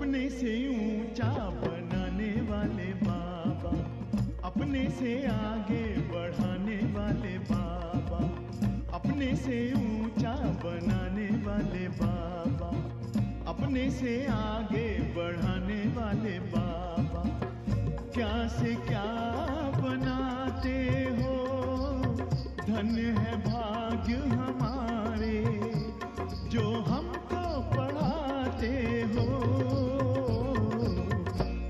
अपने से ऊंचा बनाने वाले बाबा, अपने से आगे बढ़ाने वाले बाबा, अपने से ऊंचा बनाने वाले बाबा, अपने से आगे बढ़ाने वाले बाबा। क्या से क्या बनाते हो, धन्य है भाग्य हमारे जो हमको पढ़ाते हो।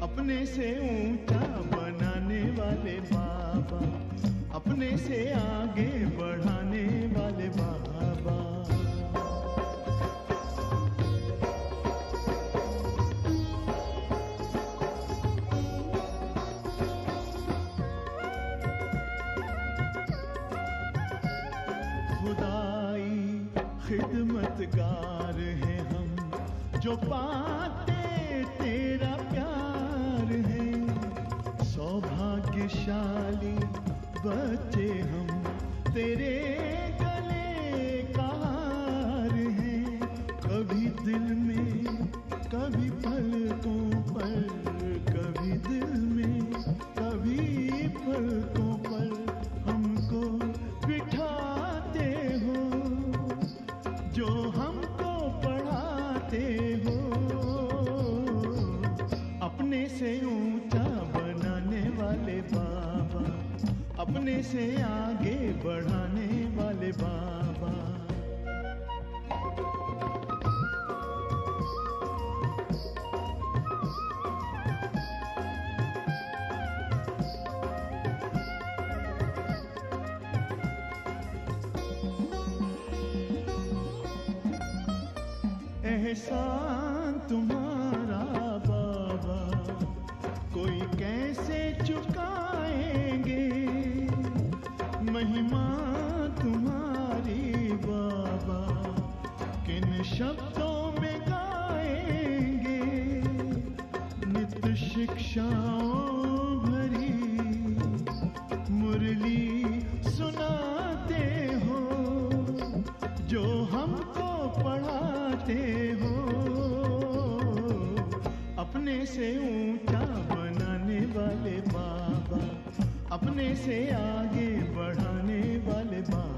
अपने से ऊंचा बनाने वाले बाबा, अपने से आगे बढ़ाने वाले बाबा। खुदाई खिदमतगार हैं हम, जो पाते तेरा प्यार है। सौभाग्यशाली बच्चे हम, तेरे गले का हार हैं। कभी दिल में, कभी पलकों पर, कभी दिल में, कभी पलकों पर हमको बिठाते हो, जो हमको पढ़ाते हो। अपने से ऊंचा बनाने वाले बाबा, अपने से आगे बढ़ाने वाले बाबा। एहसान तुम्हारा बाबा कोई कैसे चुकाएंगे, महिमा तुम्हारी बाबा किन शब्दों में गाएंगे। नित्य शिक्षाओं भरी मुरली सुनाते हो, जो हमको पढ़ाते हो। अपने से ऊंचा बनाने वाले बाबा, अपने से आगे बढ़ाने वाले बाबा।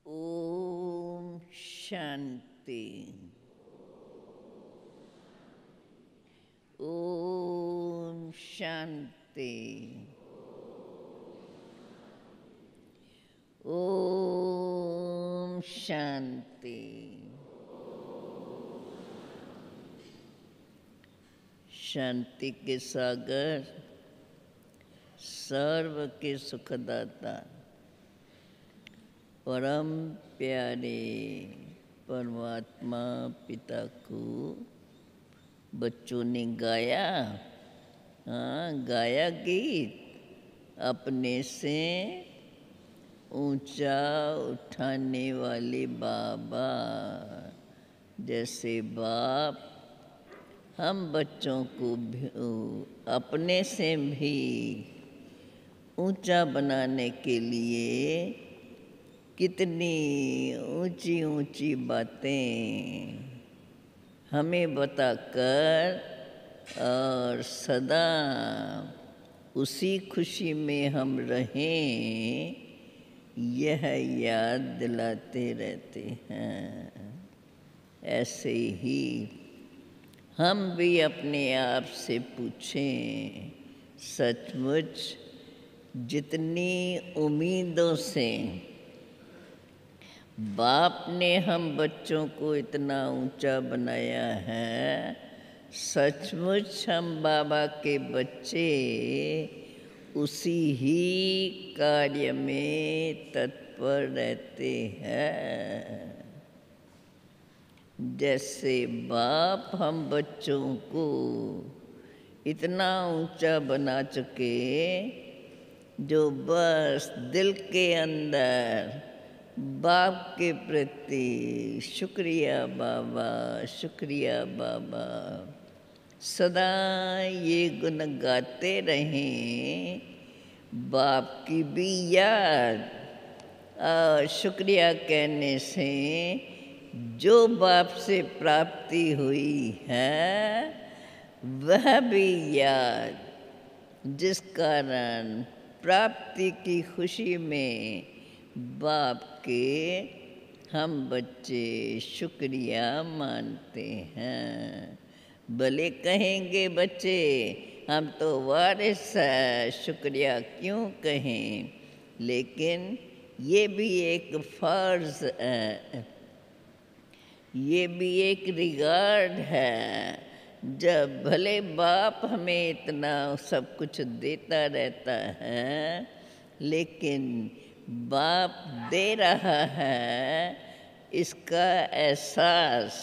ओम शांति। ओम शांति। ओम शांति। शांति के सागर, सर्व के सुखदाता, परम प्यारे परमात्मा पिता को बच्चों ने गाया। हाँ, गाया गीत। अपने से ऊंचा उठाने वाले बाबा। जैसे बाप हम बच्चों को भी अपने से भी ऊंचा बनाने के लिए कितनी ऊंची ऊंची बातें हमें बताकर और सदा उसी खुशी में हम रहें, यह याद दिलाते रहते हैं। ऐसे ही हम भी अपने आप से पूछें, सचमुच जितनी उम्मीदों से बाप ने हम बच्चों को इतना ऊंचा बनाया है, सचमुच हम बाबा के बच्चे उसी ही कार्य में तत्पर रहते हैं। जैसे बाप हम बच्चों को इतना ऊंचा बना चुके, जो बस दिल के अंदर बाप के प्रति शुक्रिया बाबा, शुक्रिया बाबा, सदा ये गुण गाते रहें। बाप की भी याद और शुक्रिया कहने से जो बाप से प्राप्ति हुई है, वह भी याद, जिस कारण प्राप्ति की खुशी में बाप के हम बच्चे शुक्रिया मानते हैं। भले कहेंगे बच्चे हम तो वारिस है, शुक्रिया क्यों कहें, लेकिन ये भी एक फर्ज है, ये भी एक रिगार्ड है। जब भले बाप हमें इतना सब कुछ देता रहता है, लेकिन बाप दे रहा है, इसका एहसास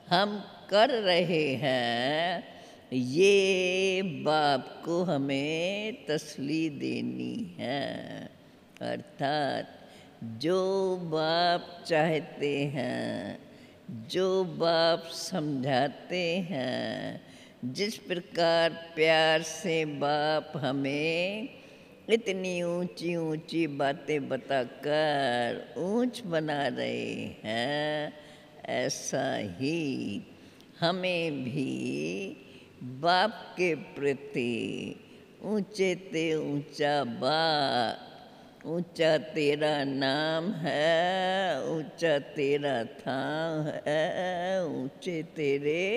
हम कर रहे हैं, ये बाप को हमें तसल्ली देनी है। अर्थात जो बाप चाहते हैं, जो बाप समझाते हैं, जिस प्रकार प्यार से बाप हमें इतनी ऊंची ऊंची बातें बताकर ऊंच बना रहे हैं, ऐसा ही हमें भी बाप के प्रति ऊंचे ते ऊंचा बाप, ऊंचा तेरा नाम है, ऊंचा तेरा थाम है, ऊंचे तेरे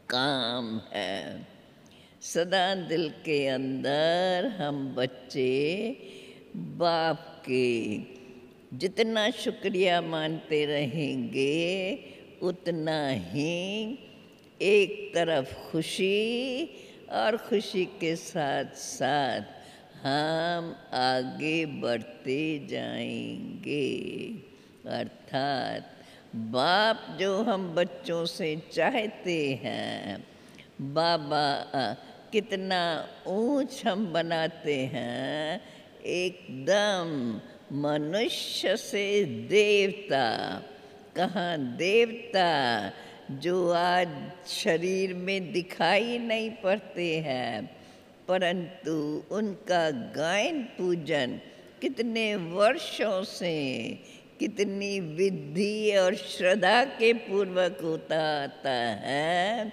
काम है। सदा दिल के अंदर हम बच्चे बाप के जितना शुक्रिया मानते रहेंगे, उतना ही एक तरफ खुशी और खुशी के साथ साथ हम आगे बढ़ते जाएंगे। अर्थात बाप जो हम बच्चों से चाहते हैं, बाबा कितना ऊंच हम बनाते हैं, एकदम मनुष्य से देवता। कहाँ देवता जो आज शरीर में दिखाई नहीं पड़ते हैं, परंतु उनका गायन पूजन कितने वर्षों से कितनी विधि और श्रद्धा के पूर्वक होता आता है,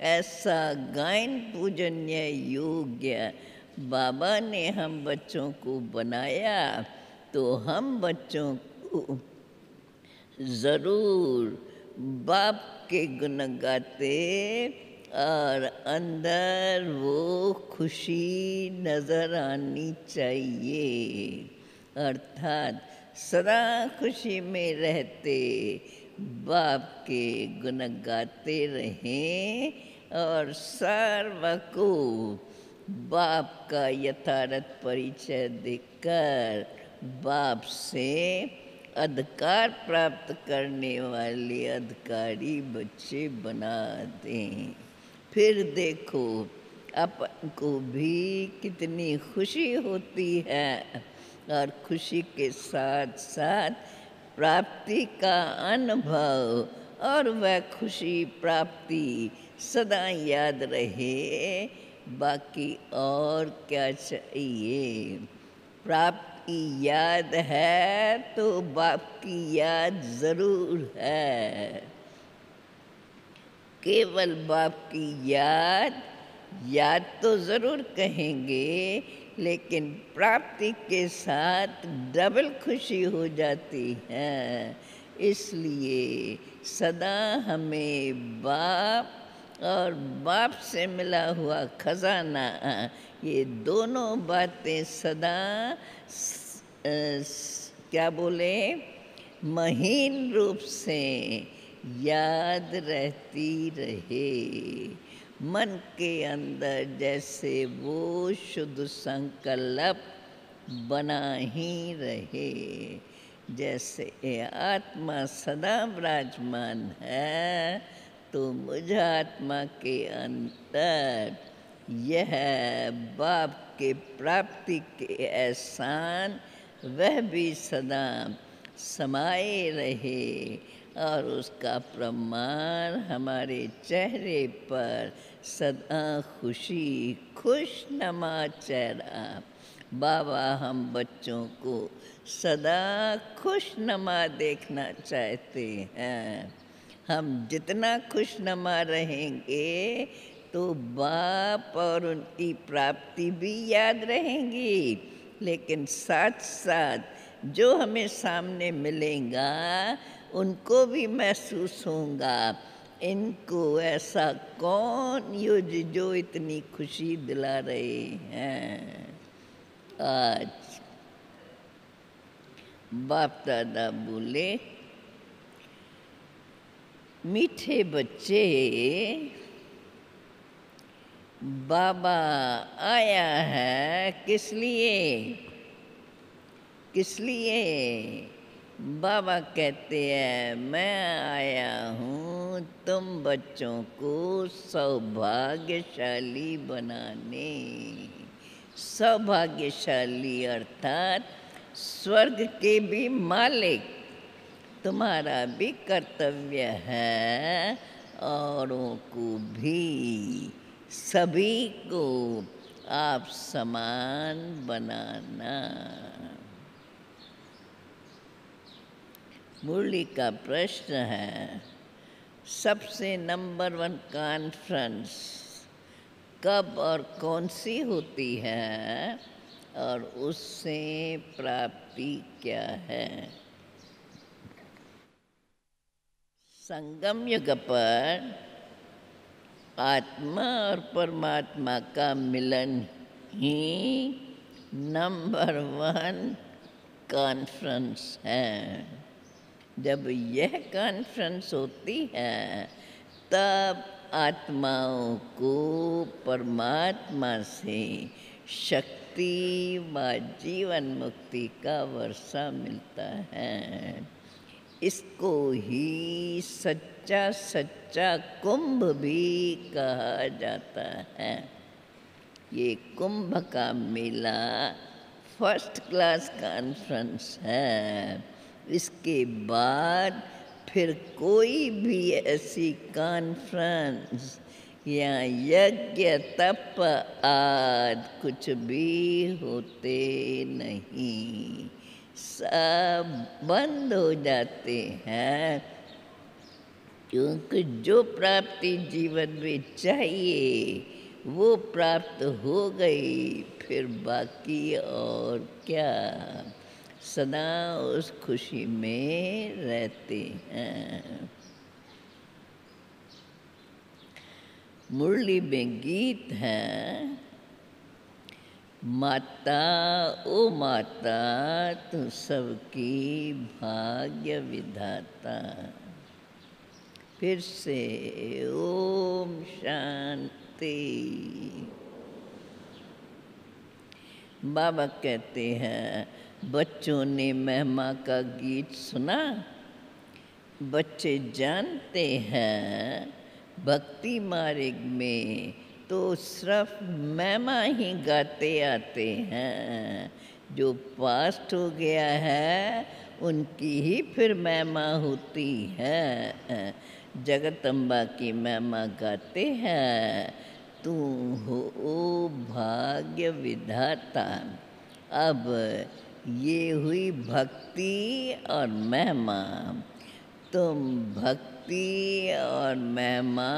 ऐसा गायन पूजनीय योग्य बाबा ने हम बच्चों को बनाया। तो हम बच्चों को ज़रूर बाप के गुण गाते और अंदर वो खुशी नज़र आनी चाहिए। अर्थात सदा खुशी में रहते बाप के गुण गाते रहें और सर्व को बाप का यथार्थ परिचय देकर बाप से अधिकार प्राप्त करने वाले अधिकारी बच्चे बना दें। फिर देखो अपन को भी कितनी खुशी होती है और खुशी के साथ साथ प्राप्ति का अनुभव, और वह खुशी प्राप्ति सदा याद रहे। बाकी और क्या चाहिए? प्राप्ति याद है तो बाप की याद ज़रूर है। केवल बाप की याद तो ज़रूर कहेंगे, लेकिन प्राप्ति के साथ डबल खुशी हो जाती है। इसलिए सदा हमें बाप और बाप से मिला हुआ खजाना, ये दोनों बातें सदा क्या बोले, महीन रूप से याद रहती रहे। मन के अंदर जैसे वो शुद्ध संकल्प बना ही रहे। जैसे आत्मा सदा विराजमान है, तो मुझ आत्मा के अंदर यह बाप के प्राप्ति के एहसान वह भी सदा समाये रहे, और उसका प्रमाण हमारे चेहरे पर सदा खुशी, खुशनुमा चेहरा। बाबा हम बच्चों को सदा खुशनुमा देखना चाहते हैं। हम जितना खुशनुमा रहेंगे तो बाप और उनकी प्राप्ति भी याद रहेंगी, लेकिन साथ साथ जो हमें सामने मिलेगा उनको भी महसूस होगा, इनको ऐसा कौन जो इतनी खुशी दिला रहे हैं। आज बाप दादा बोले, मीठे बच्चे, बाबा आया है किस लिए? किस लिए? बाबा कहते हैं मैं आया हूँ तुम बच्चों को सौभाग्यशाली बनाने। सौभाग्यशाली अर्थात स्वर्ग के भी मालिक। तुम्हारा भी कर्तव्य है औरों को भी, सभी को आप समान बनाना। मुरली का प्रश्न है, सबसे नंबर 1 कॉन्फ्रेंस कब और कौन सी होती है, और उससे प्राप्ति क्या है? संगम युग पर आत्मा और परमात्मा का मिलन ही नंबर 1 कॉन्फ्रेंस है। जब यह कॉन्फ्रेंस होती है, तब आत्माओं को परमात्मा से शक्ति व जीवन मुक्ति का वर्षा मिलता है। इसको ही सच्चा सच्चा कुंभ भी कहा जाता है। ये कुंभ का मेला फर्स्ट क्लास कॉन्फ्रेंस है। इसके बाद फिर कोई भी ऐसी कॉन्फ्रेंस या यज्ञ तप आदि कुछ भी होते नहीं, सब बंद हो जाते हैं। क्योंकि जो प्राप्ति जीवन में चाहिए वो प्राप्त हो गई, फिर बाकी और क्या, सदा उस खुशी में रहते हैं। मुरली में गीत है, माता ओ माता तू सबकी भाग्य विधाता। फिर से ओम शांति। बाबा कहते हैं, बच्चों ने महिमा का गीत सुना। बच्चे जानते हैं भक्ति मार्ग में तो सिर्फ महिमा ही गाते आते हैं। जो पास्ट हो गया है उनकी ही फिर महिमा होती है। जगदम्बा की महिमा गाते हैं, तू हो भाग्य विधाता। अब ये हुई भक्ति और महिमा। तुम भक्ति और महिमा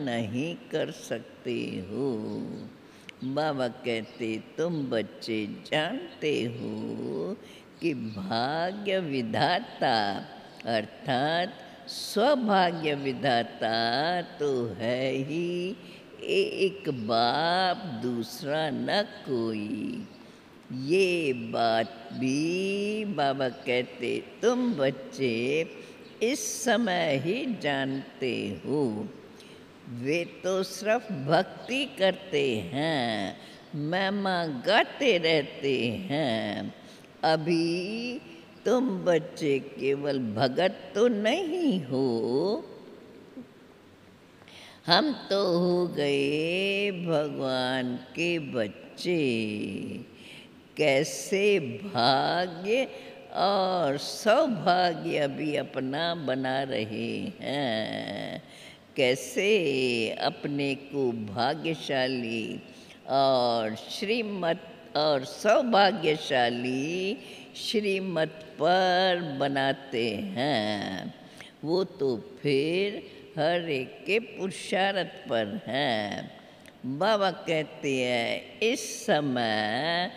नहीं कर सकते हो। बाबा कहते तुम बच्चे जानते हो कि भाग्य विधाता अर्थात स्वभाग्य विधाता तो है ही एक बाप, दूसरा न कोई। ये बात भी बाबा कहते तुम बच्चे इस समय ही जानते हो। वे तो सिर्फ भक्ति करते हैं, महिमा गाते रहते हैं। अभी तुम बच्चे केवल भगत तो नहीं हो, हम तो हो गए भगवान के बच्चे। कैसे भाग्य और सौभाग्य भी अपना बना रहे हैं, कैसे अपने को भाग्यशाली और श्रीमत और सौभाग्यशाली श्रीमत पर बनाते हैं। वो तो फिर हर एक के पुरुषार्थ पर है। बाबा कहते हैं इस समय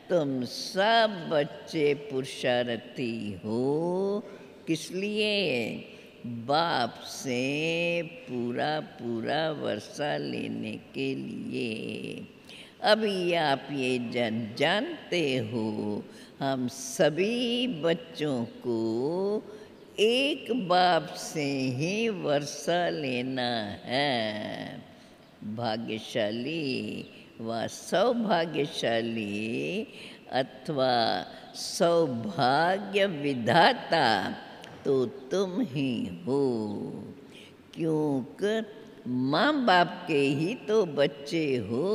तुम सब बच्चे पुरुषार्थी हो। किस लिए? बाप से पूरा पूरा वर्षा लेने के लिए। अभी आप ये जानते हो हम सभी बच्चों को एक बाप से ही वर्षा लेना है। भाग्यशाली व सौभाग्यशाली अथवा सौभाग्य विधाता तो तुम ही हो, क्योंकि माँ बाप के ही तो बच्चे हो।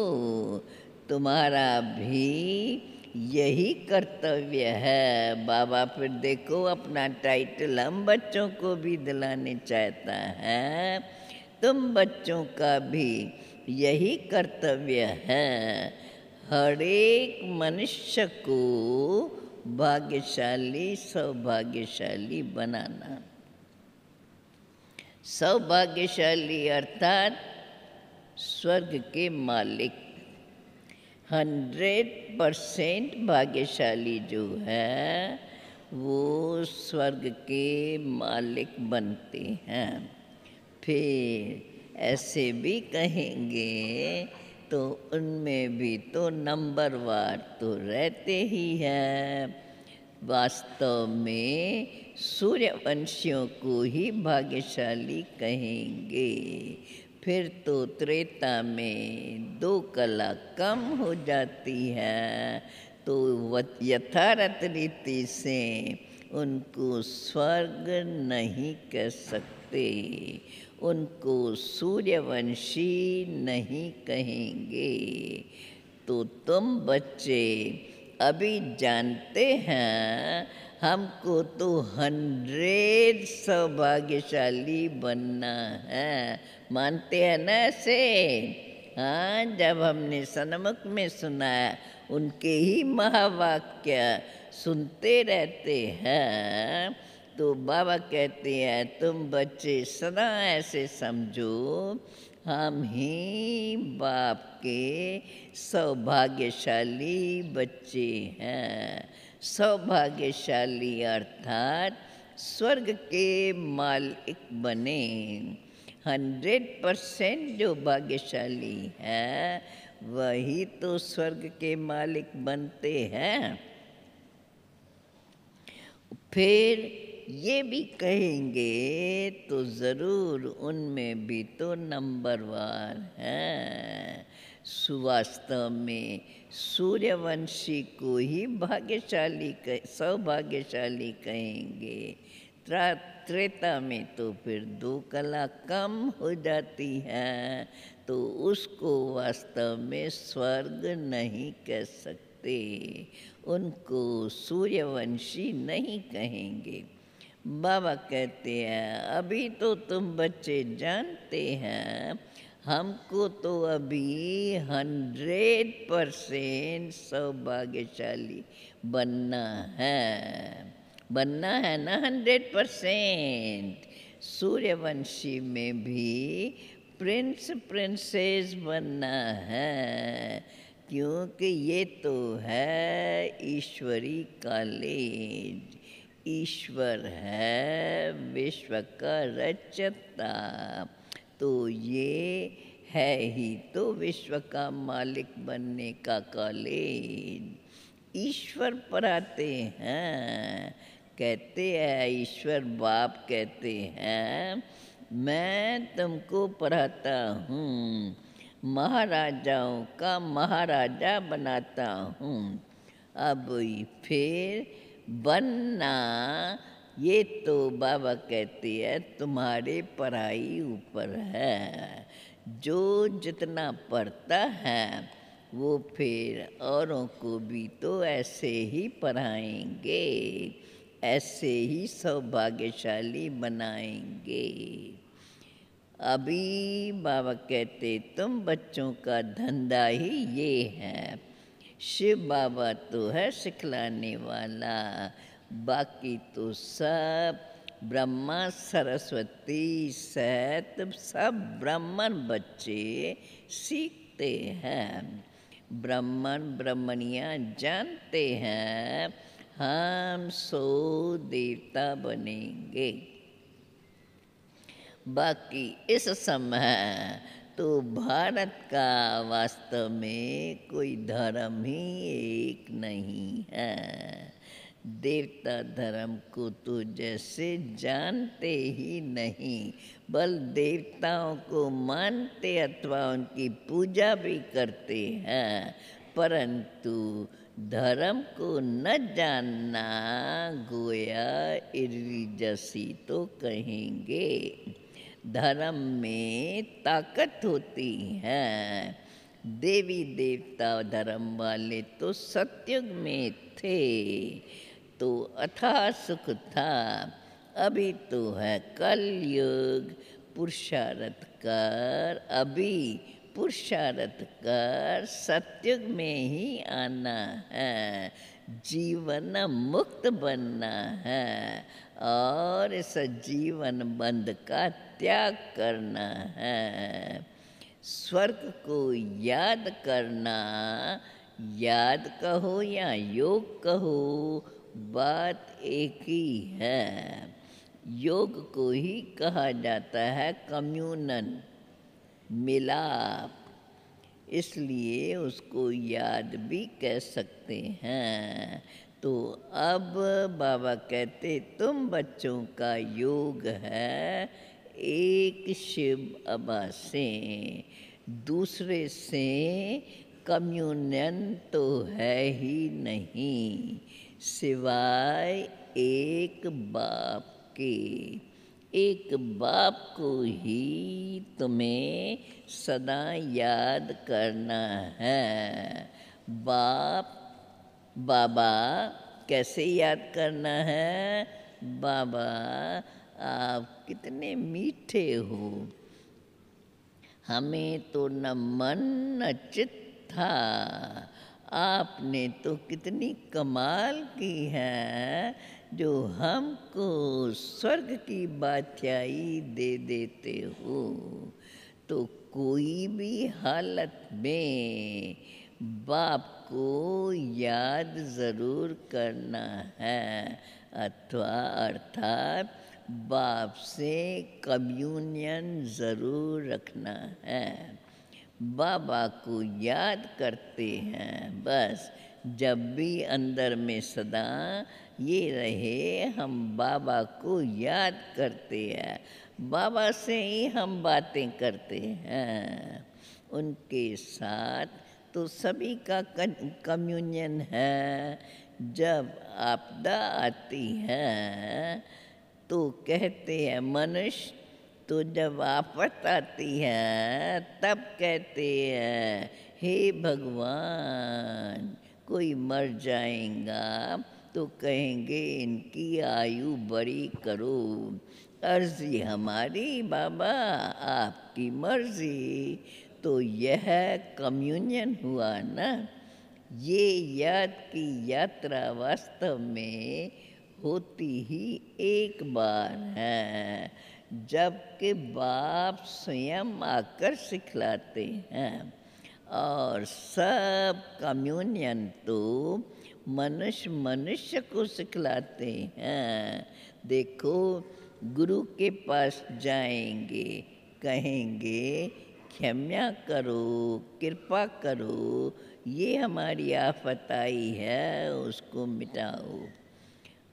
तुम्हारा भी यही कर्तव्य है। बाबा फिर देखो अपना टाइटल हम बच्चों को भी दिलाने चाहता है। तुम बच्चों का भी यही कर्तव्य है, हर एक मनुष्य को भाग्यशाली सौभाग्यशाली बनाना। सौभाग्यशाली अर्थात स्वर्ग के मालिक। 100% भाग्यशाली जो है वो स्वर्ग के मालिक बनते हैं। फिर ऐसे भी कहेंगे तो उनमें भी तो नंबरवार तो रहते ही हैं। वास्तव में सूर्यवंशियों को ही भाग्यशाली कहेंगे। फिर तो त्रेता में 2 कला कम हो जाती है, तो यथार्थ रीति से उनको स्वर्ग नहीं कह सकते, उनको सूर्यवंशी नहीं कहेंगे। तो तुम बच्चे अभी जानते हैं हमको तो 100 सौभाग्यशाली बनना है। मानते हैं ना ऐसे? हाँ, जब हमने सन्मुख में सुना उनके ही महावाक्य सुनते रहते हैं तो बाबा कहते हैं तुम बच्चे सदा ऐसे समझो हम ही बाप के सौभाग्यशाली बच्चे हैं। सौभाग्यशाली अर्थात स्वर्ग के मालिक बने। 100% जो भाग्यशाली है वही तो स्वर्ग के मालिक बनते हैं। फिर ये भी कहेंगे तो ज़रूर उनमें भी तो नंबरवार हैं। सुवास्तव में सूर्यवंशी को ही भाग्यशाली सौभाग्यशाली कहेंगे। त्रेता में तो फिर 2 कला कम हो जाती है, तो उसको वास्तव में स्वर्ग नहीं कह सकते। सकते, उनको सूर्यवंशी नहीं कहेंगे। बाबा कहते हैं अभी तो तुम बच्चे जानते हैं, हमको तो अभी 100% सौभाग्यशाली बनना है ना 100%। सूर्यवंशी में भी प्रिंस प्रिंसेस बनना है, क्योंकि ये तो है ईश्वरी कॉलेज। ईश्वर है विश्व का रचयिता, तो ये है ही तो विश्व का मालिक बनने का कॉलेज। ईश्वर पढ़ाते हैं, कहते हैं ईश्वर बाप कहते हैं मैं तुमको पढ़ाता हूँ, महाराजाओं का महाराजा बनाता हूँ। अब फिर बनना ये तो बाबा कहते हैं तुम्हारे पढ़ाई ऊपर है। जो जितना पढ़ता है वो फिर औरों को भी तो ऐसे ही पढ़ाएंगे, ऐसे ही सौभाग्यशाली बनाएंगे। अभी बाबा कहते तुम बच्चों का धंधा ही ये है। शिव बाबा तो है सिखलाने वाला, बाकी तो सब ब्रह्मा सरस्वती सहित सब ब्राह्मण बच्चे सीखते हैं। ब्राह्मण ब्राह्मणियाँ जानते हैं हम 100 देवता बनेंगे। बाकी इस समय तो भारत का वास्तव में कोई धर्म ही एक नहीं है। देवता धर्म को तो जैसे जानते ही नहीं, बल देवताओं को मानते अथवा उनकी पूजा भी करते हैं, परंतु धर्म को न जानना गोया इर्विजसी तो कहेंगे। धर्म में ताकत होती है। देवी देवता धर्म वाले तो सतयुग में थे तो अथाह सुख था, अभी तो है कलयुग। पुरुषार्थ कर, अभी पुरुषार्थ कर सतयुग में ही आना है, जीवन मुक्त बनना है और इस जीवन बंध का त्याग करना है। स्वर्ग को याद करना, याद कहो या योग कहो, बात एक ही है। योग को ही कहा जाता है कम्यूनन, मिलाप, इसलिए उसको याद भी कह सकते हैं। तो अब बाबा कहते तुम बच्चों का योग है एक शिव बाबा से, दूसरे से कम्युनियन तो है ही नहीं, सिवाय एक बाप के। एक बाप को ही तुम्हें सदा याद करना है। बाप बाबा कैसे याद करना है? बाबा आप कितने मीठे हो, हमें तो न मन न चित था, आपने तो कितनी कमाल की है जो हमको स्वर्ग की बादशाही दे देते हो। तो कोई भी हालत में बाप को याद ज़रूर करना है, अथवा अर्थात बाप से कम्युनियन ज़रूर रखना है। बाबा को याद करते हैं, बस जब भी अंदर में सदा ये रहे हम बाबा को याद करते हैं, बाबा से ही हम बातें करते हैं। उनके साथ तो सभी का कम्युनियन है। जब आपदा आती है तो कहते हैं मनुष्य, तो जब आफत आती है तब कहते हैं हे भगवान कोई मर जाएगा तो कहेंगे इनकी आयु बड़ी करो। अर्जी हमारी बाबा, आपकी मर्जी। तो यह कम्युनियन हुआ ना। ये याद की यात्रा वास्तव में होती ही एक बार है, जबकि बाप स्वयं आकर सिखलाते हैं। और सब कम्युनियन तो मनुष्य मनुष्य को सिखलाते हैं। देखो, गुरु के पास जाएंगे, कहेंगे क्षमा करो, कृपा करो, ये हमारी आफत आई है, उसको मिटाओ।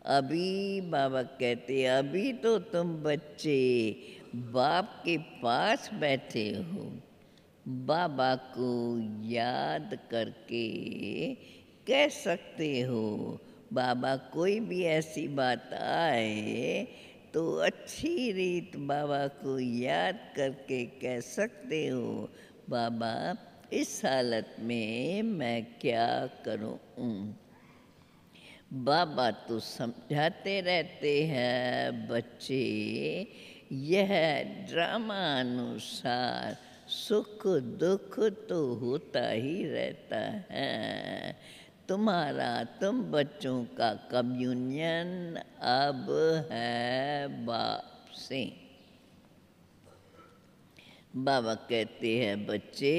अभी बाबा कहते, अभी तो तुम बच्चे बाप के पास बैठे हो। बाबा को याद करके कह सकते हो। बाबा कोई भी ऐसी बात आए तो अच्छी रीत बाबा को याद करके कह सकते हो, बाबा इस हालत में मैं क्या करूं। बाबा तो समझाते रहते हैं, बच्चे यह ड्रामा अनुसार सुख दुख तो होता ही रहता है। तुम्हारा, तुम बच्चों का कम्युनियन अब है बाप से। बाबा कहते हैं, बच्चे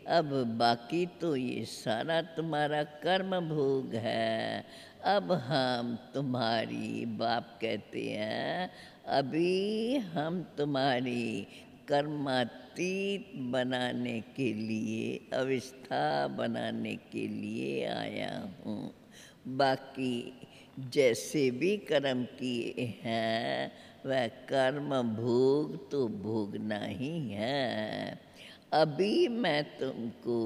अब बाकी तो ये सारा तुम्हारा कर्म भोग है। अब हम तुम्हारी, बाप कहते हैं, अभी हम तुम्हारी कर्मातीत बनाने के लिए, अवस्था बनाने के लिए आया हूँ। बाकी जैसे भी कर्म किए हैं वह कर्म भोग तो भोगना ही है। अभी मैं तुमको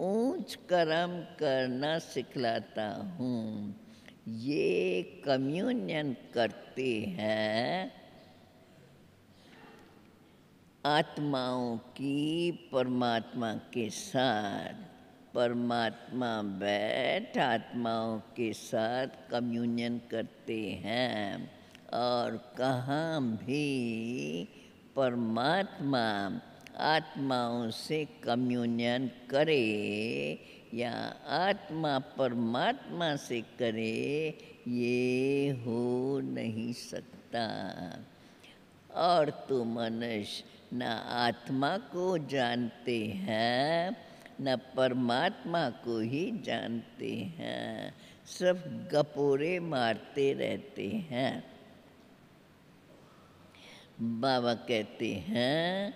ऊंच कर्म करना सिखलाता हूँ। ये कम्युनियन करते हैं आत्माओं की परमात्मा के साथ। परमात्मा बैठ आत्माओं के साथ कम्युनियन करते हैं। और कहाँ भी परमात्मा आत्माओं से कम्युनियन करे या आत्मा परमात्मा से करे, ये हो नहीं सकता। और तो मनुष्य न आत्मा को जानते हैं न परमात्मा को ही जानते हैं, सिर्फ गपोरे मारते रहते हैं। बाबा कहते हैं,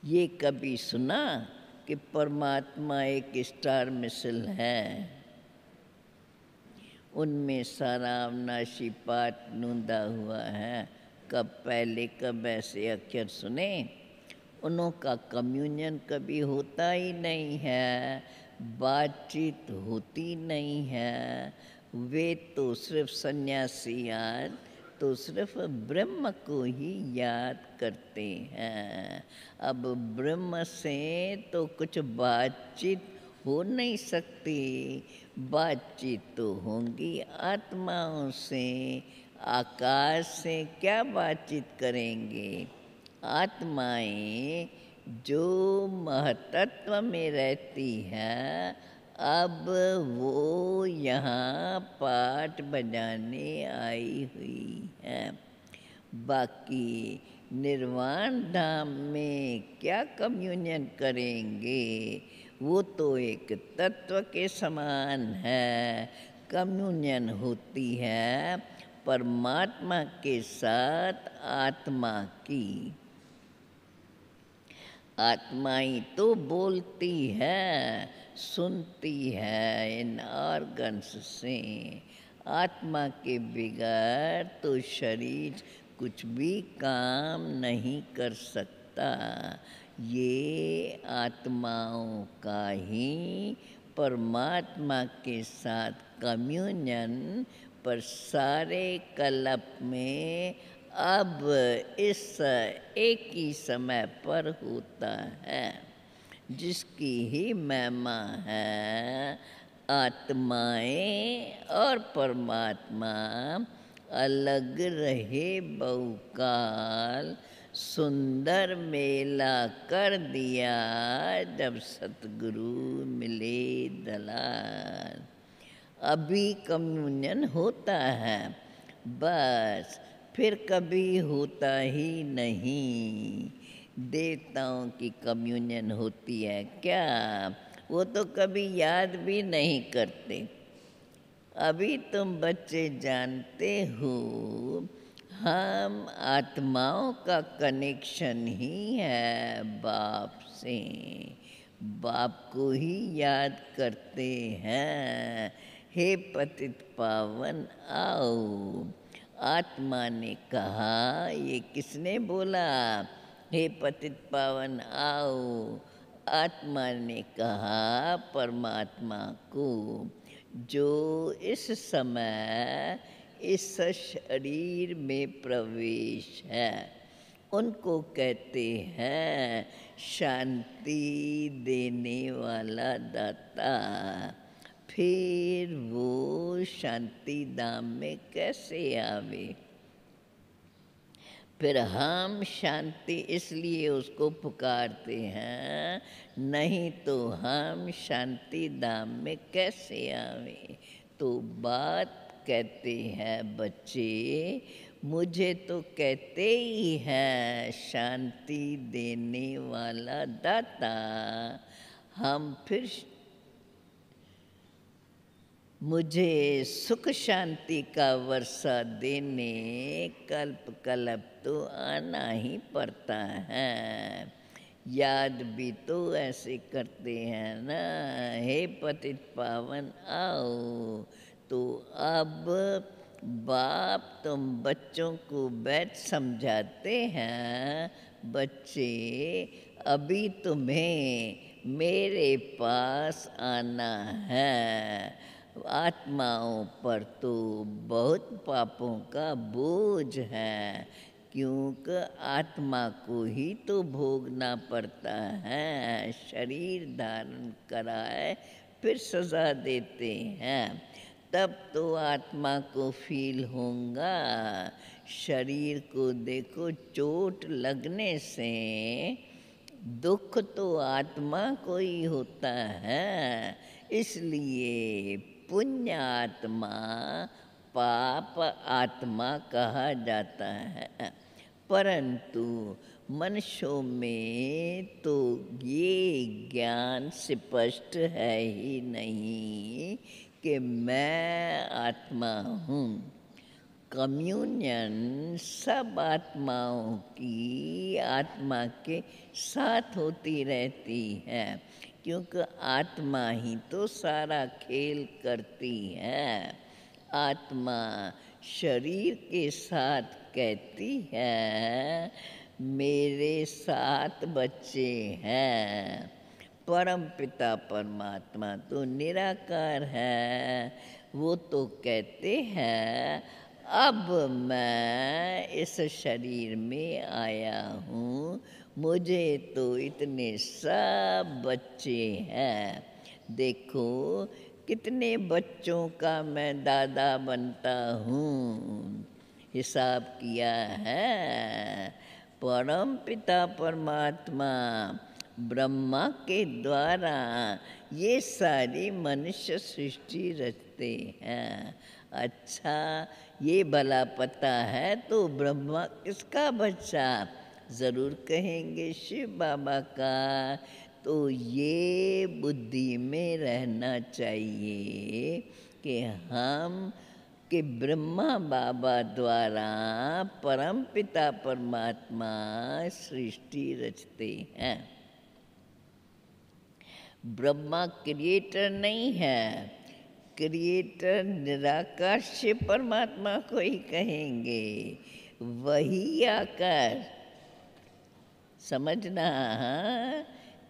ये कभी सुना कि परमात्मा एक स्टार मिसल है, उनमें सारा अविनाशी पाठ नूंदा हुआ है। कब पहले कब ऐसे अक्षर सुने? उनका कम्युनियन कभी होता ही नहीं है, बातचीत होती नहीं है। वे तो सिर्फ सन्यासी याद तो सिर्फ ब्रह्म को ही याद करते हैं। अब ब्रह्म से तो कुछ बातचीत हो नहीं सकती, बातचीत तो होंगी आत्माओं से। आकाश से क्या बातचीत करेंगे? आत्माएं जो महतत्व में रहती हैं, अब वो यहाँ पाठ बजाने आई हुई हैं। बाकी निर्वाण धाम में क्या कम्युनियन करेंगे? वो तो एक तत्व के समान है। कम्युनियन होती है परमात्मा के साथ आत्मा की। आत्माएं तो बोलती है, सुनती है इन ऑर्गन्स से। आत्मा के बगैर तो शरीर कुछ भी काम नहीं कर सकता। ये आत्माओं का ही परमात्मा के साथ कम्युनियन पर सारे कल्प में अब इस एक ही समय पर होता है, जिसकी ही महिमा है। आत्माएं और परमात्मा अलग रहे बहुकाल, सुंदर मेला कर दिया जब सतगुरु मिले दलाल। अभी कम्युनियन होता है बस, फिर कभी होता ही नहीं। देवताओं की कम्युनियन होती है क्या? वो तो कभी याद भी नहीं करते। अभी तुम बच्चे जानते हो, हम आत्माओं का कनेक्शन ही है बाप से। बाप को ही याद करते हैं, हे पतित पावन आओ। आत्मा ने कहा, ये किसने बोला? हे पतित पावन आओ। आत्मा ने कहा परमात्मा को, जो इस समय इस शरीर में प्रवेश है। उनको कहते हैं शांति देने वाला दाता। फिर वो शांति धाम में कैसे आवे? फिर हम शांति इसलिए उसको पुकारते हैं, नहीं तो हम शांति धाम में कैसे आवे? तो बात कहते हैं बच्चे, मुझे तो कहते ही हैं शांति देने वाला दाता। हम फिर मुझे सुख शांति का वर्षा देने कल्प कल्प तो आना ही पड़ता है। याद भी तो ऐसे करते हैं ना, हे पतित पावन आओ। तो अब बाप तुम बच्चों को बैठ समझाते हैं, बच्चे अभी तुम्हें मेरे पास आना है। आत्माओं पर तो बहुत पापों का बोझ है, क्योंकि आत्मा को ही तो भोगना पड़ता है। शरीर धारण कराए फिर सज़ा देते हैं, तब तो आत्मा को फील होगा। शरीर को देखो, चोट लगने से दुख तो आत्मा को ही होता है। इसलिए पुण्य आत्मा पाप आत्मा कहा जाता है। परंतु मनुष्यों में तो ये ज्ञान स्पष्ट है ही नहीं कि मैं आत्मा हूँ। कम्युनियन सब आत्माओं की आत्मा के साथ होती रहती है, क्योंकि आत्मा ही तो सारा खेल करती है। आत्मा शरीर के साथ कहती है, मेरे 7 बच्चे हैं। परम पिता परमात्मा तो निराकार है। वो तो कहते हैं, अब मैं इस शरीर में आया हूँ, मुझे तो इतने सब बच्चे हैं। देखो कितने बच्चों का मैं दादा बनता हूँ, हिसाब किया है। परम पिता परमात्मा ब्रह्मा के द्वारा ये सारी मनुष्य सृष्टि रचते हैं। अच्छा, ये भला पता है तो ब्रह्मा किसका बच्चा? ज़रूर कहेंगे शिव बाबा का। तो ये बुद्धि में रहना चाहिए कि हम कि ब्रह्मा बाबा द्वारा परम पिता परमात्मा सृष्टि रचते हैं। ब्रह्मा क्रिएटर नहीं है, क्रिएटर निराकार शिव परमात्मा को ही कहेंगे। वही आकर समझना,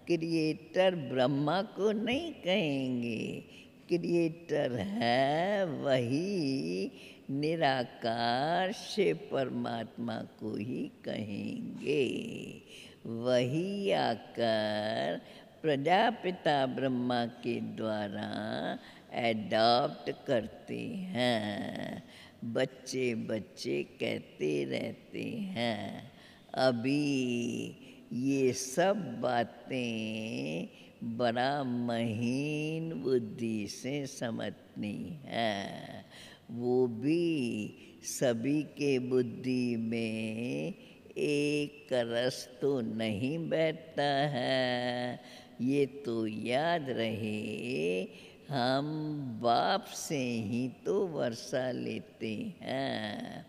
क्रिएटर ब्रह्मा को नहीं कहेंगे, क्रिएटर है वही निराकार से परमात्मा को ही कहेंगे। वही आकर प्रजापिता ब्रह्मा के द्वारा एडॉप्ट करते हैं। बच्चे बच्चे कहते रहते हैं। अभी ये सब बातें बड़ा महीन बुद्धि से समझनी है। वो भी सभी के बुद्धि में एक रस तो नहीं बैठता है। ये तो याद रहे, हम बाप से ही तो वर्षा लेते हैं।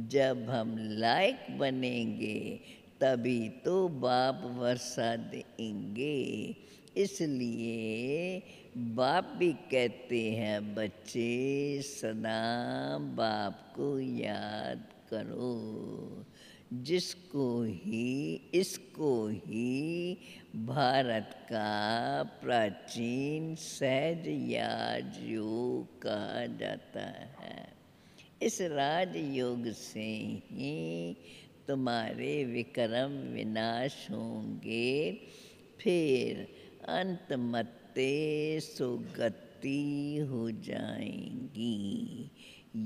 जब हम लायक बनेंगे तभी तो बाप वर्षा देंगे। इसलिए बाप भी कहते हैं, बच्चे सदा बाप को याद करो। इसको ही भारत का प्राचीन सहज योग कहा जाता है। इस राजयोग से ही तुम्हारे विक्रम विनाश होंगे, फिर अंत मत्ते सुगति हो जाएंगी।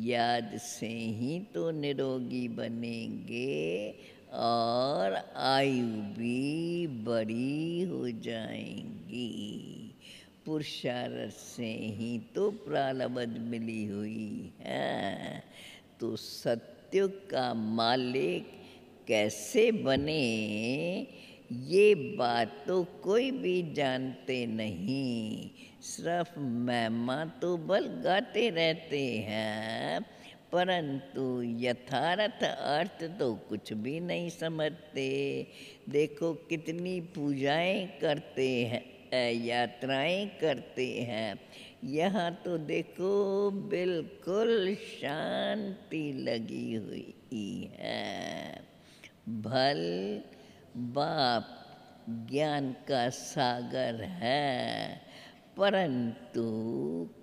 याद से ही तो निरोगी बनेंगे और आयु भी बड़ी हो जाएंगी। पुरुषार्थ से ही तो प्रारब्ध मिली हुई है। तो सत्युग का मालिक कैसे बने, ये बात तो कोई भी जानते नहीं। सिर्फ महिमा तो बल गाते रहते हैं, परंतु यथार्थ अर्थ तो कुछ भी नहीं समझते। देखो कितनी पूजाएं करते हैं, यात्राएं करते हैं, यहाँ तो देखो बिल्कुल शांति लगी हुई है। भल बाप ज्ञान का सागर है, परंतु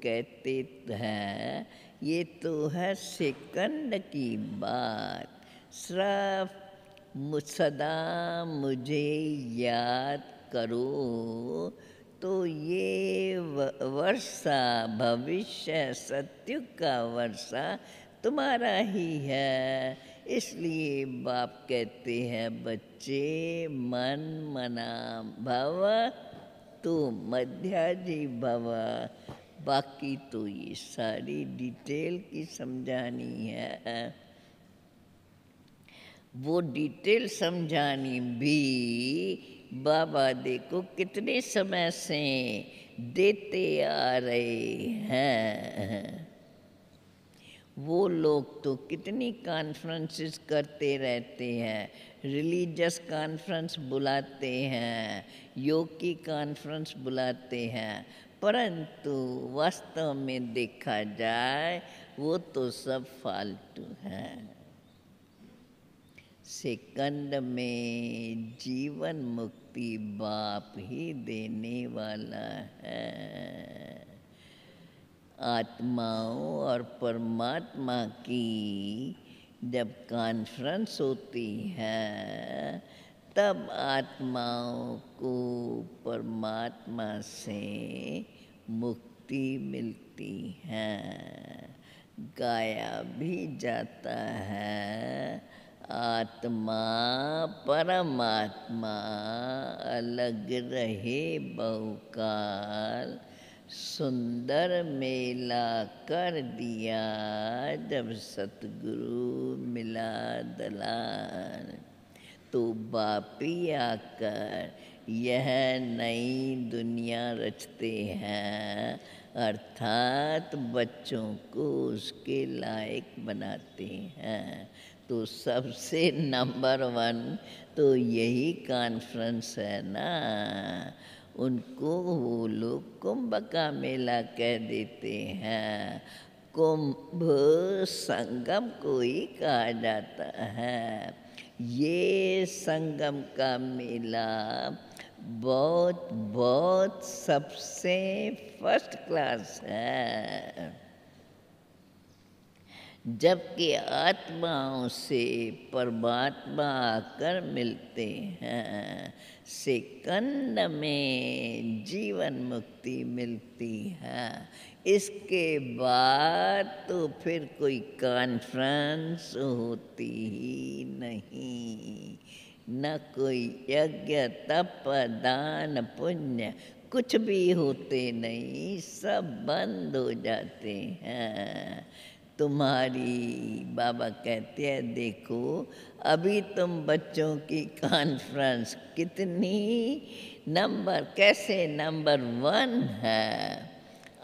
कहते हैं ये तो है सेकंड की बात। सिर्फ सदा मुझे याद करो तो ये वर्षा भविष्य सत्युग का वर्षा तुम्हारा ही है। इसलिए बाप कहते हैं, बच्चे मन मना भव तो मध्याजी भव। बाकी तो ये सारी डिटेल की समझानी है। वो डिटेल समझानी भी बाबा देखो कितने समय से देते आ रहे हैं। वो लोग तो कितनी कॉन्फ्रेंसेस करते रहते हैं, रिलीजियस कॉन्फ्रेंस बुलाते हैं, योग की कॉन्फ्रेंस बुलाते हैं, परंतु वास्तव में देखा जाए वो तो सब फालतू है। सेकंड में जीवन मुक्ति बाप ही देने वाला है। आत्माओं और परमात्मा की जब कॉन्फ्रेंस होती है तब आत्माओं को परमात्मा से मुक्ति मिलती है। गाया भी जाता है, आत्मा परमात्मा अलग रहे बहुकाल, सुंदर मेला कर दिया जब सतगुरु मिला दलाल। तो बापी आकर यह नई दुनिया रचते हैं, अर्थात बच्चों को उसके लायक बनाते हैं। तो सबसे नंबर 1 तो यही कॉन्फ्रेंस है ना। उनको वो लोग कुंभ का मेला कह देते हैं। कुंभ संगम को ही कहा जाता है। ये संगम का मेला बहुत बहुत सबसे फर्स्ट क्लास है। जबकि आत्माओं से परमात्मा आकर मिलते हैं, सेकंड में जीवन मुक्ति मिलती है। इसके बाद तो फिर कोई कॉन्फ्रेंस होती ही नहीं, न कोई यज्ञ तप दान पुण्य कुछ भी होते नहीं, सब बंद हो जाते हैं। तुम्हारी बाबा कहते हैं देखो अभी तुम बच्चों की कॉन्फ्रेंस कितनी कैसे नंबर 1 है,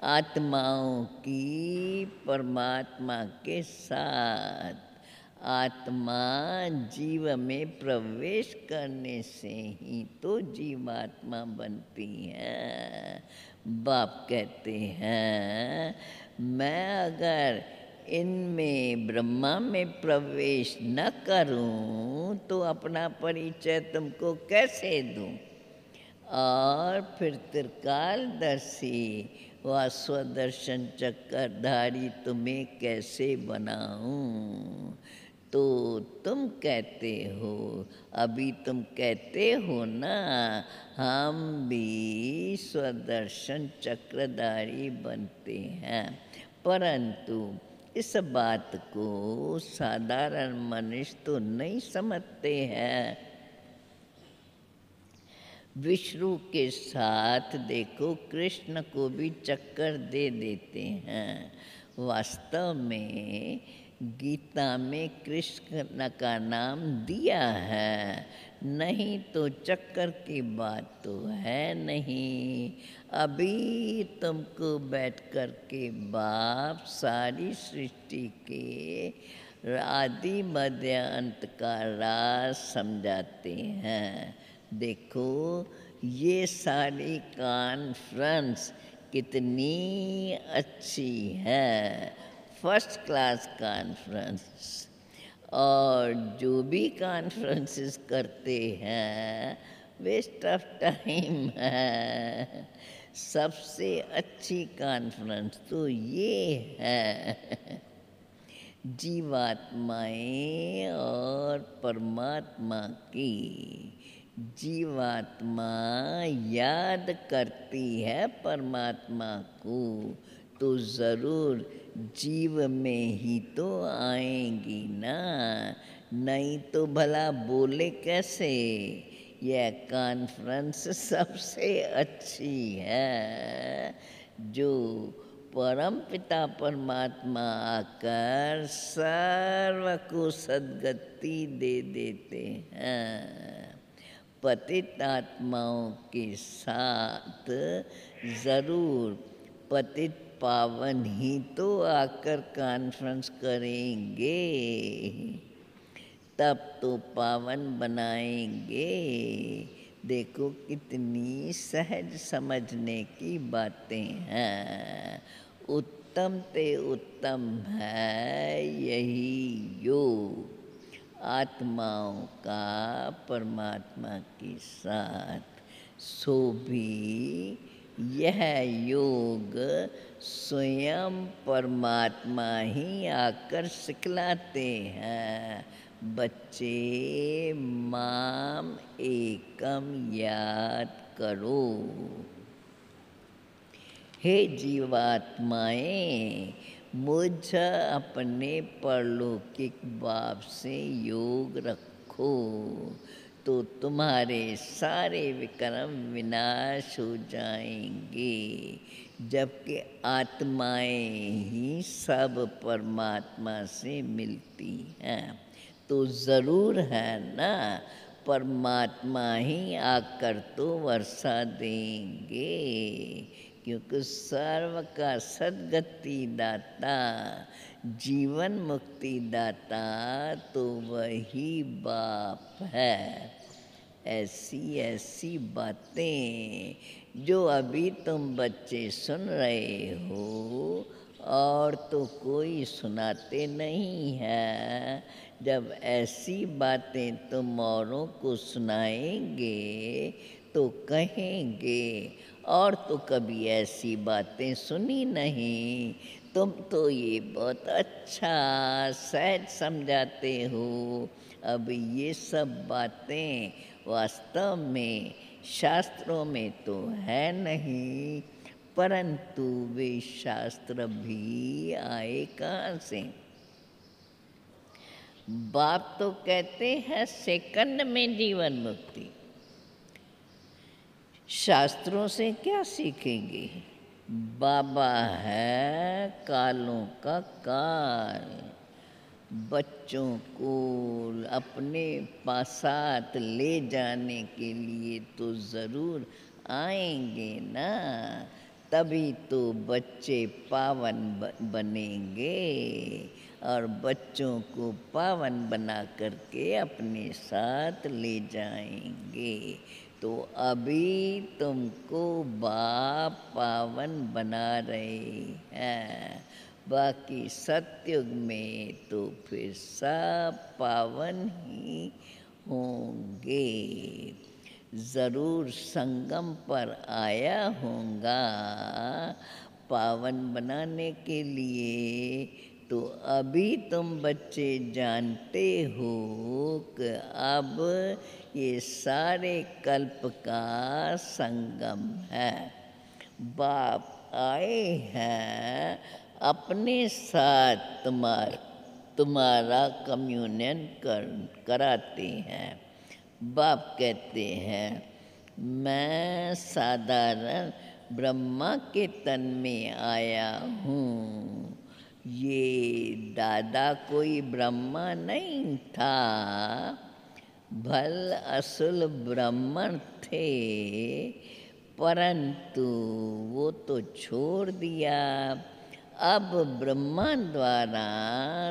आत्माओं की परमात्मा के साथ। आत्मा जीव में प्रवेश करने से ही तो जीवात्मा बनती है। बाप कहते हैं मैं अगर इनमें ब्रह्मा में प्रवेश न करूं तो अपना परिचय तुमको कैसे दूं, और फिर त्रिकालदर्शी व स्वदर्शन चक्रधारी तुम्हें कैसे बनाऊं। तो तुम कहते हो, अभी तुम कहते हो ना हम भी स्वदर्शन चक्रधारी बनते हैं, परंतु इस बात को साधारण मनुष्य तो नहीं समझते हैं। विष्णु के साथ देखो कृष्ण को भी चक्कर दे देते हैं। वास्तव में गीता में कृष्ण का नाम दिया है, नहीं तो चक्कर की बात तो है नहीं। अभी तुमको बैठ कर के बाप सारी सृष्टि के आदि मध्य अंत का राज समझाते हैं। देखो ये सारी कॉन्फ्रेंस कितनी अच्छी है, फर्स्ट क्लास कॉन्फ्रेंस। और जो भी कॉन्फ्रेंसेस करते हैं वेस्ट ऑफ टाइम है। सबसे अच्छी कॉन्फ्रेंस तो ये है, जीवात्माएं और परमात्मा की। जीवात्मा याद करती है परमात्मा को तो ज़रूर जीव में ही तो आएंगी ना, नहीं तो भला बोले कैसे। यह कॉन्फ्रेंस सबसे अच्छी है, जो परम पिता परमात्मा आकर सर्व को सद्गति दे देते हैं। पतित आत्माओं के साथ ज़रूर पतित पावन ही तो आकर कॉन्फ्रेंस करेंगे, तब तो पावन बनाएंगे। देखो कितनी सहज समझने की बातें हैं। उत्तम ते उत्तम है यही योग, आत्माओं का परमात्मा के साथ। सो भी यह योग स्वयं परमात्मा ही आकर सिखलाते हैं। बच्चे माम एकम याद करो। हे जीवात्माएं, मुझ अपने परलौकिक बाप से योग रखो तो तुम्हारे सारे विक्रम विनाश हो जाएंगे। जबकि आत्माएं ही सब परमात्मा से मिलती हैं, तो ज़रूर है ना परमात्मा ही आकर तो वर्षा देंगे, क्योंकि सर्व का सद्गति दाता, जीवन मुक्ति दाता तो वही बाप है। ऐसी ऐसी बातें जो अभी तुम बच्चे सुन रहे हो और तो कोई सुनाते नहीं है। जब ऐसी बातें तुम औरों को सुनाएंगे तो कहेंगे और तो कभी ऐसी बातें सुनी नहीं, तुम तो ये बहुत अच्छा सहज समझाते हो। अब ये सब बातें वास्तव में शास्त्रों में तो है नहीं, परंतु वे शास्त्र भी आए कहाँ से? बाप तो कहते हैं सेकंड में जीवन मुक्ति, शास्त्रों से क्या सीखेंगे? बाबा है कालों का काल, बच्चों को अपने साथ ले जाने के लिए तो ज़रूर आएंगे ना, तभी तो बच्चे पावन बनेंगे और बच्चों को पावन बना करके अपने साथ ले जाएंगे। तो अभी तुमको बाप पावन बना रहे हैं, बाकी सतयुग में तो फिर सब पावन ही होंगे। ज़रूर संगम पर आया होगा पावन बनाने के लिए। तो अभी तुम बच्चे जानते हो कि अब ये सारे कल्प का संगम है। बाप आए हैं अपने साथ तुम्हारा कम्युनियन कराते हैं। बाप कहते हैं मैं साधारण ब्रह्मा के तन में आया हूँ, ये दादा कोई ब्रह्मा नहीं था, भल असुल ब्राह्मण थे, परंतु वो तो छोड़ दिया। अब ब्रह्मा द्वारा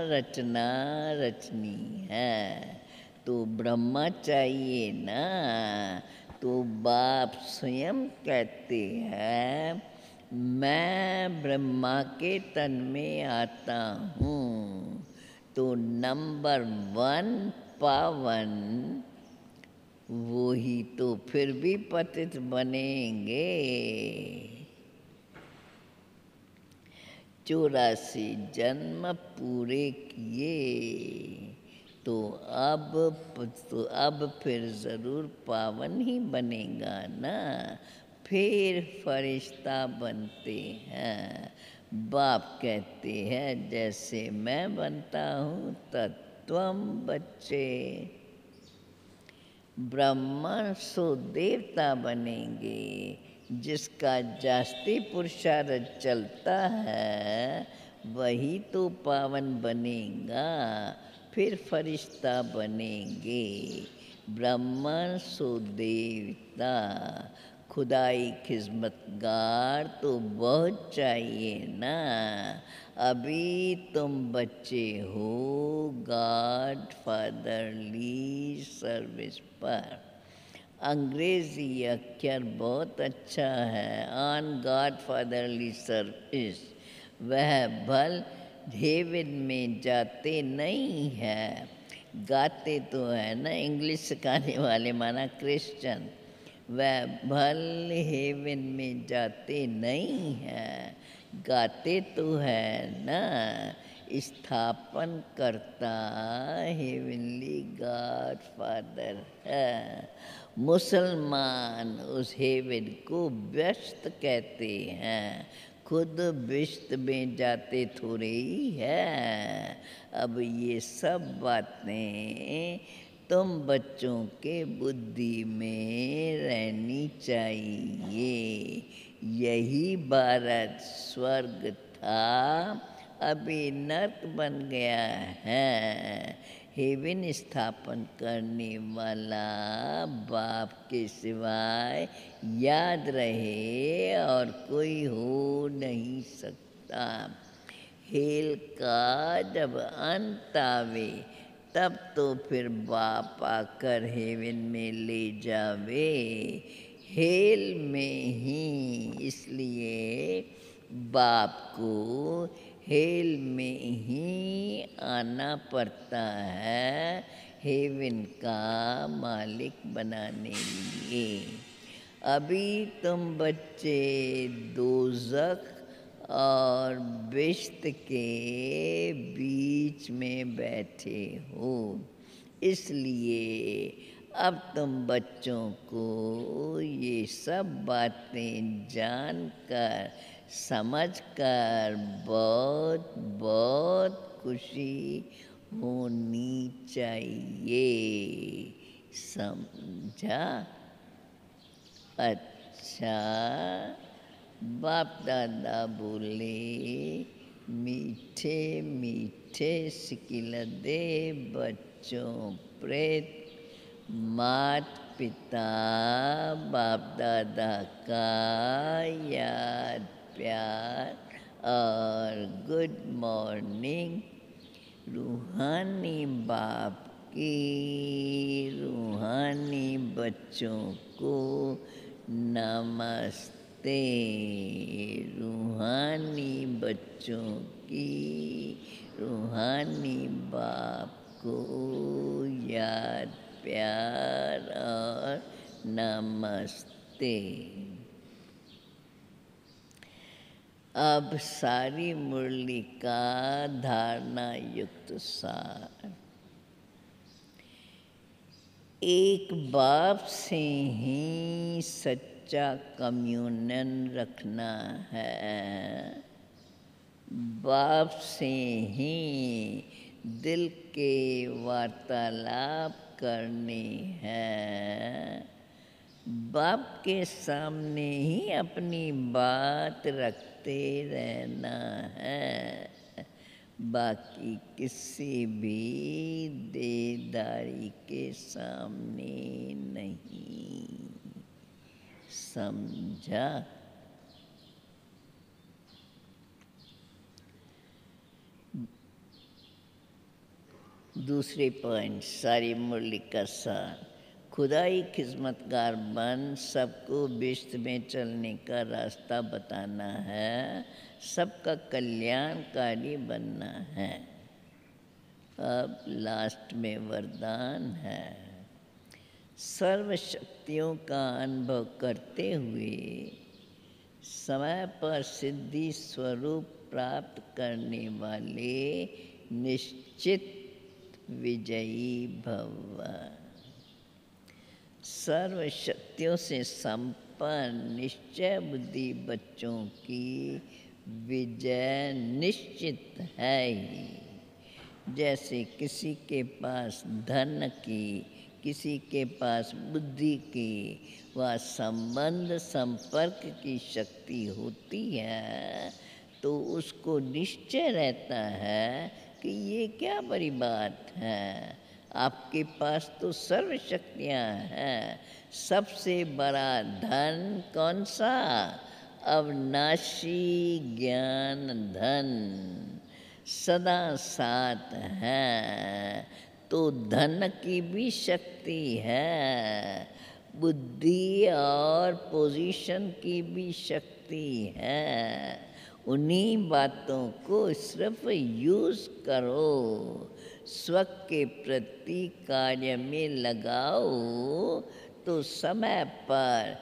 रचना रचनी है, तो ब्रह्मा चाहिए ना। तो बाप स्वयं कहते हैं मैं ब्रह्मा के तन में आता हूँ। तो नंबर 1 पावन, वो ही तो फिर भी पतित बनेंगे। 84 जन्म पूरे किए तो अब फिर ज़रूर पावन ही बनेगा ना, फिर फरिश्ता बनते हैं। बाप कहते हैं जैसे मैं बनता हूँ तत्वम बच्चे, ब्राह्मण सो देवता बनेंगे। जिसका जास्ती पुरुषार्थ चलता है वही तो पावन बनेगा, फिर फरिश्ता बनेंगे। ब्राह्मण सो देवता, खुदाई खिदमतगार तो बहुत चाहिए ना। अभी तुम बच्चे हो गॉड फादरली सर्विस पर। अंग्रेजी अक्षर बहुत अच्छा है, ऑन गॉड फादरली सर्विस। वह भल हेवन में जाते नहीं है, गाते तो है ना, इंग्लिश सिखाने वाले माना क्रिश्चियन। वह भल हेवन में जाते नहीं है, गाते तो है ना। स्थापन करता हेवनली गॉड फादर है। मुसलमान उस हेवन को व्यस्त कहते हैं, खुद विश्त में जाते थोड़े ही है। अब ये सब बातें तुम बच्चों के बुद्धि में रहनी चाहिए। यही भारत स्वर्ग था, अभी नर्क बन गया है। हेवन स्थापन करने वाला बाप के सिवाय याद रहे और कोई हो नहीं सकता। हेल का जब अंत आवे तब तो फिर बाप आकर हेवन में ले जावे। हेल में ही इसलिए बाप को हेल में ही आना पड़ता है हेवन का मालिक बनाने लिए। अभी तुम बच्चे दोज़ख और बिश्त के बीच में बैठे हो, इसलिए अब तुम बच्चों को ये सब बातें जानकर समझकर बहुत बहुत खुशी होनी चाहिए। समझा? अच्छा। बाप दादा बोले, मीठे मीठे सिकिलदे बच्चों प्रेत मात पिता बाप दादा का याद प्यार और गुड मॉर्निंग। रूहानी बाप की रूहानी बच्चों को नमस्ते। रूहानी बच्चों की रूहानी बाप को याद प्यार और नमस्ते। अब सारी मुरली का धारणा युक्त सार। एक बाप से ही सच्चा कम्युनियन रखना है, बाप से ही दिल के वार्तालाप करने हैं, बाप के सामने ही अपनी बात रखते रहना है, बाकी किसी भी देदारी के सामने नहीं। समझा? दूसरे पॉइंट सारी मुरली का सार। खुदाई खिदमतगार बन सबको बिश्त में चलने का रास्ता बताना है, सबका कल्याणकारी बनना है। अब लास्ट में वरदान है। सर्व शक्तियों का अनुभव करते हुए समय पर सिद्धि स्वरूप प्राप्त करने वाले निश्चित विजयी भव। सर्व शक्तियों से संपन्न निश्चय बुद्धि बच्चों की विजय निश्चित है ही। जैसे किसी के पास धन की, किसी के पास बुद्धि की व संबंध संपर्क की शक्ति होती है, तो उसको निश्चय रहता है कि ये क्या बड़ी बात है, आपके पास तो सर्व शक्तियाँ हैं। सबसे बड़ा धन कौन सा? अविनाशी ज्ञान धन सदा साथ है। तो धन की भी शक्ति है, बुद्धि और पोजीशन की भी शक्ति है। उन्हीं बातों को सिर्फ यूज़ करो, स्व के प्रति कार्य में लगाओ, तो समय पर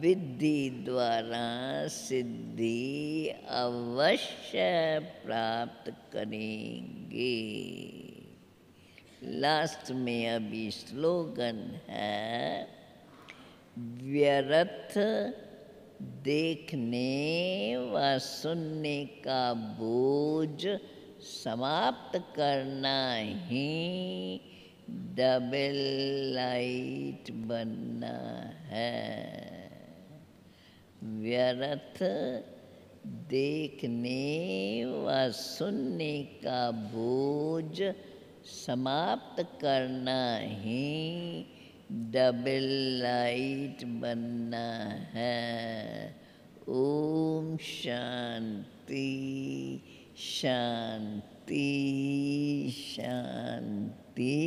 विधि द्वारा सिद्धि अवश्य प्राप्त करेंगे। लास्ट में अभी स्लोगन है, व्यर्थ देखने व सुनने का बोझ समाप्त करना ही डबल लाइट बनना है। व्यर्थ देखने व सुनने का बोझ समाप्त करना ही डबल लाइट बनना है। ओम शांति शांति शांति।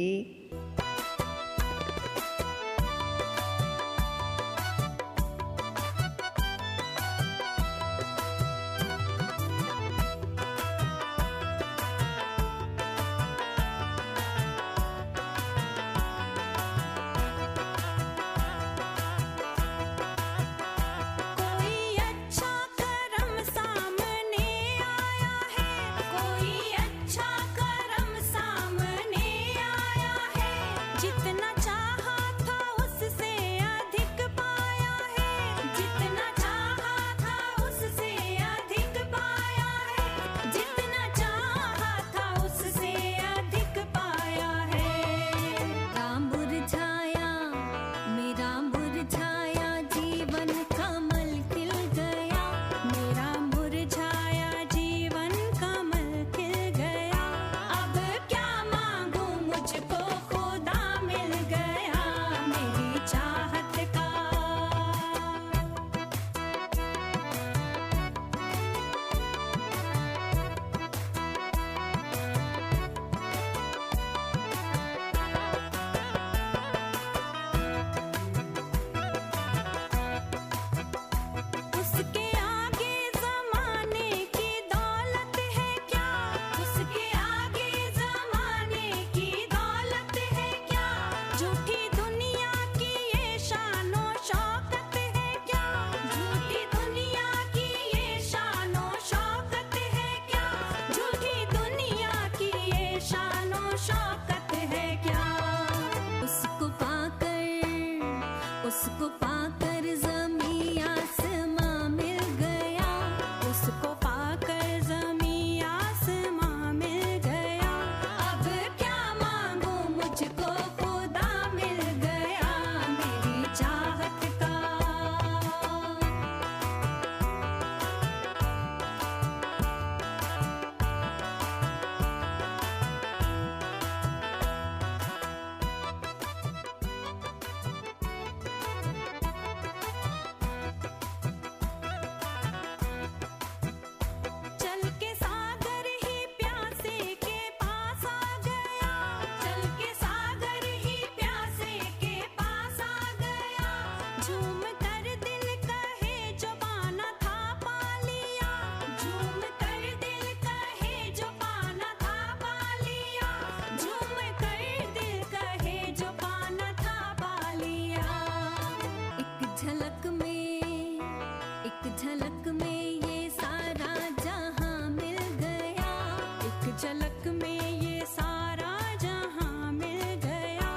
झलक में ये सारा जहां मिल गया।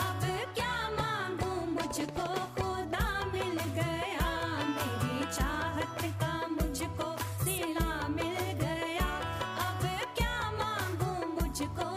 अब क्या मांगू मुझको खुदा मिल गया। मेरी चाहत का मुझको सिला मिल गया। अब क्या मांगू मुझको